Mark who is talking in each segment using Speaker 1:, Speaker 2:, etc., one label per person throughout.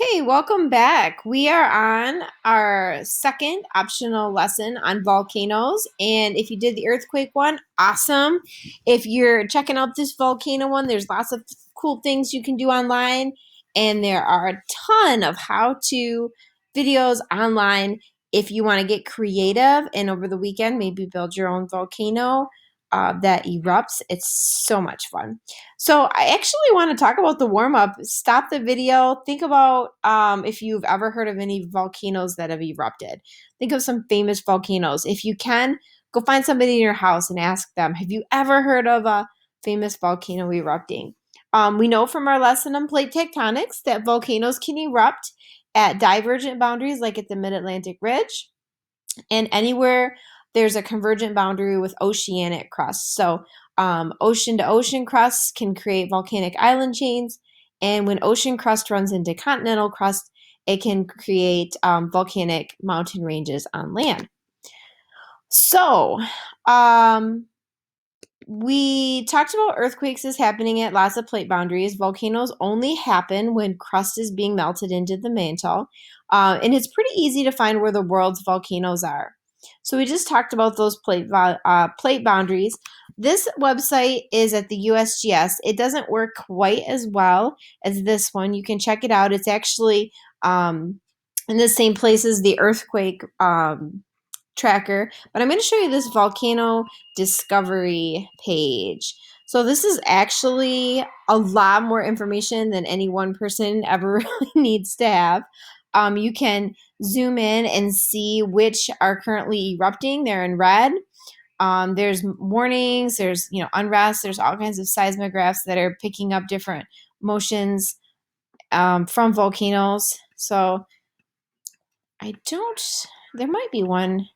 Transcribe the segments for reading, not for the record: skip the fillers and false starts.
Speaker 1: Okay, welcome back. We are on our second optional lesson on volcanoes. And if you did the earthquake one, awesome. If you're checking out this volcano one, there's lots of cool things you can do online. And there are a ton of how-to videos online if you want to get creative and over the weekend maybe build your own volcano that erupts. It's so much fun. So I actually want to talk about the warm-up. Stop the video. Think about if you've ever heard of any volcanoes that have erupted. Think of some famous volcanoes. If you can, go find somebody in your house and ask them, have you ever heard of a famous volcano erupting? We know from our lesson on plate tectonics that volcanoes can erupt at divergent boundaries like at the Mid-Atlantic Ridge and anywhere there's a convergent boundary with oceanic crust. So ocean to ocean crust can create volcanic island chains, and when ocean crust runs into continental crust, it can create volcanic mountain ranges on land. So we talked about earthquakes as happening at lots of plate boundaries. Volcanoes only happen when crust is being melted into the mantle, and it's pretty easy to find where the world's volcanoes are. So we just talked about those plate boundaries. This website is at the USGS. It doesn't work quite as well as this one. You can check it out. It's actually in the same place as the earthquake tracker, but I'm going to show you this volcano discovery page. So this is actually a lot more information than any one person ever really needs to have. You can zoom in and see which are currently erupting. They're in red. There's warnings, there's unrest, there's all kinds of seismographs that are picking up different motions from volcanoes. So there might be one.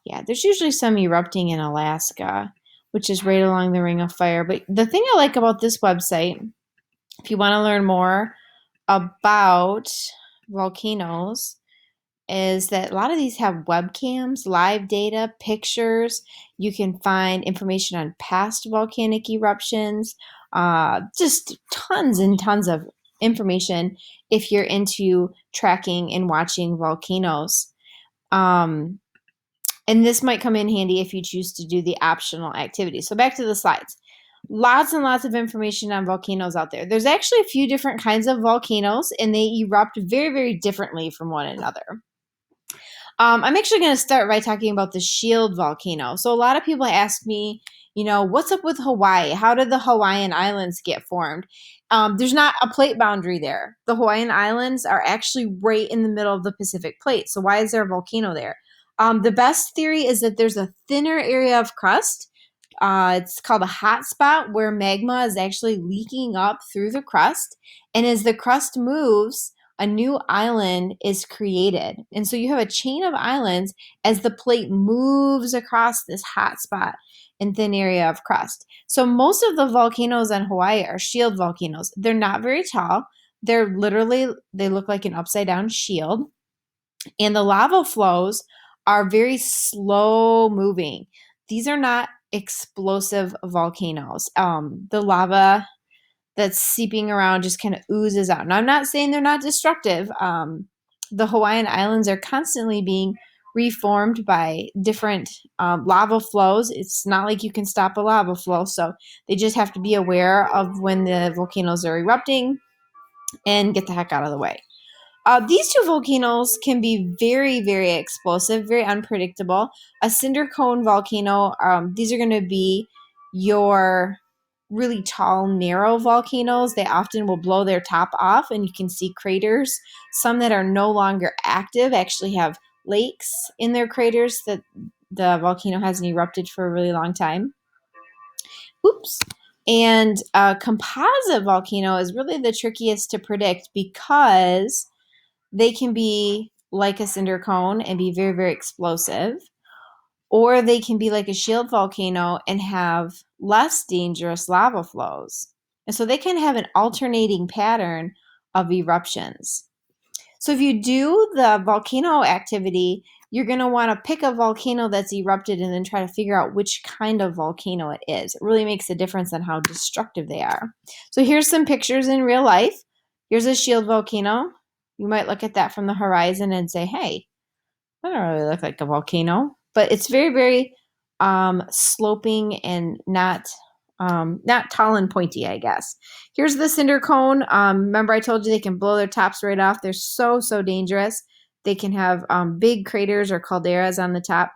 Speaker 1: Yeah, there's usually some erupting in Alaska, which is right along the Ring of Fire. But the thing I like about this website, if you want to learn more about volcanoes, is that a lot of these have webcams, live data, pictures. You can find information on past volcanic eruptions, just tons and tons of information if you're into tracking and watching volcanoes. And this might come in handy if you choose to do the optional activity. So back to the slides. Lots and lots of information on volcanoes out there. There's actually a few different kinds of volcanoes, and they erupt very, very differently from one another. I'm actually going to start by talking about the shield volcano. So a lot of people ask me, what's up with Hawaii? How did the Hawaiian Islands get formed? There's not a plate boundary there. The Hawaiian Islands are actually right in the middle of the Pacific Plate. So why is there a volcano there? The best theory is that there's a thinner area of crust. It's called a hot spot where magma is actually leaking up through the crust. And as the crust moves, a new island is created. And so you have a chain of islands as the plate moves across this hot spot and thin area of crust. So most of the volcanoes on Hawaii are shield volcanoes. They're not very tall. They look like an upside down shield. And the lava flows are very slow moving. These are not explosive volcanoes. The lava that's seeping around just kind of oozes out. Now, I'm not saying they're not destructive. The Hawaiian Islands are constantly being reformed by different lava flows. It's not like you can stop a lava flow, so they just have to be aware of when the volcanoes are erupting and get the heck out of the way. These two volcanoes can be very, very explosive, very unpredictable. A cinder cone volcano, these are going to be your really tall, narrow volcanoes. They often will blow their top off, and you can see craters. Some that are no longer active actually have lakes in their craters that the volcano hasn't erupted for a really long time. Oops. And a composite volcano is really the trickiest to predict because they can be like a cinder cone and be very, very explosive, or they can be like a shield volcano and have less dangerous lava flows. And so they can have an alternating pattern of eruptions. So if you do the volcano activity, you're going to want to pick a volcano that's erupted and then try to figure out which kind of volcano it is. It really makes a difference on how destructive they are. So here's some pictures in real life. Here's a shield volcano. You might look at that from the horizon and say, hey, that don't really look like a volcano. But it's very, very sloping and not tall and pointy, I guess. Here's the cinder cone. Remember I told you they can blow their tops right off. They're so, so dangerous. They can have big craters or calderas on the top.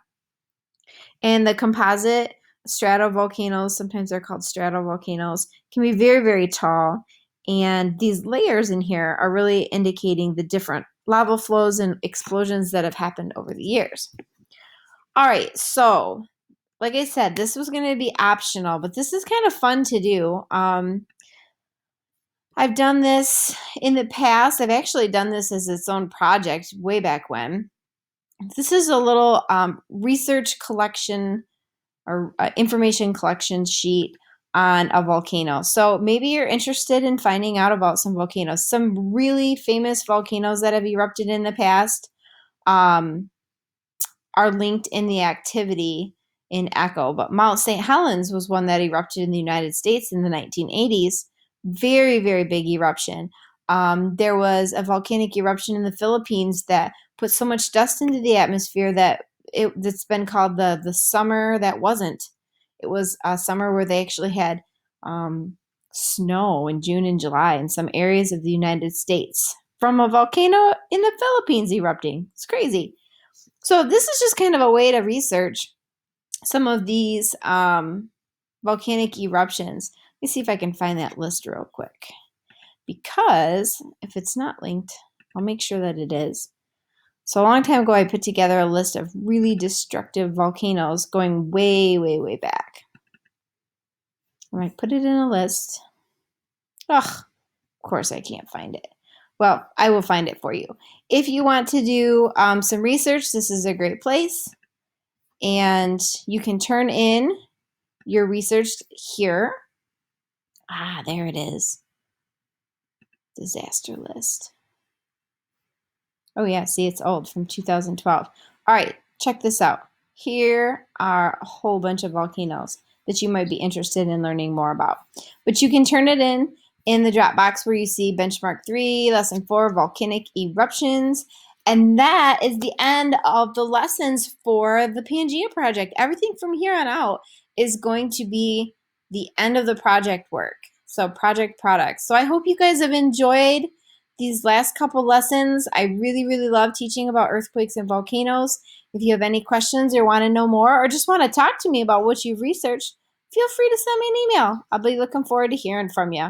Speaker 1: And the composite stratovolcanoes, sometimes they're called stratovolcanoes, can be very, very tall. And these layers in here are really indicating the different lava flows and explosions that have happened over the years. All right, so like I said, this was going to be optional, but this is kind of fun to do. I've done this in the past. I've actually done this as its own project way back when. This is a little research collection or information collection sheet on a volcano. So maybe you're interested in finding out about some volcanoes. Some really famous volcanoes that have erupted in the past are linked in the activity in Echo. But Mount St. Helens was one that erupted in the United States in the 1980s. Very, very big eruption. There was a volcanic eruption in the Philippines that put so much dust into the atmosphere that it's been called the summer that wasn't. It was a summer where they actually had snow in June and July in some areas of the United States from a volcano in the Philippines erupting. It's crazy. So this is just kind of a way to research some of these volcanic eruptions. Let me see if I can find that list real quick. Because if it's not linked, I'll make sure that it is. So a long time ago, I put together a list of really destructive volcanoes going way, way, way back. And I put it in a list. Ugh, of course I can't find it. Well, I will find it for you. If you want to do some research, this is a great place. And you can turn in your research here. Ah, there it is. Disaster list. Oh yeah, see, it's old, from 2012. All right, check this out. Here are a whole bunch of volcanoes that you might be interested in learning more about. But you can turn it in the drop box where you see benchmark 3, lesson 4, volcanic eruptions. And that is the end of the lessons for the Pangea project. Everything from here on out is going to be the end of the project work. So project products. So I hope you guys have enjoyed these last couple lessons. I really, really love teaching about earthquakes and volcanoes. If you have any questions or want to know more or just want to talk to me about what you've researched, feel free to send me an email. I'll be looking forward to hearing from you.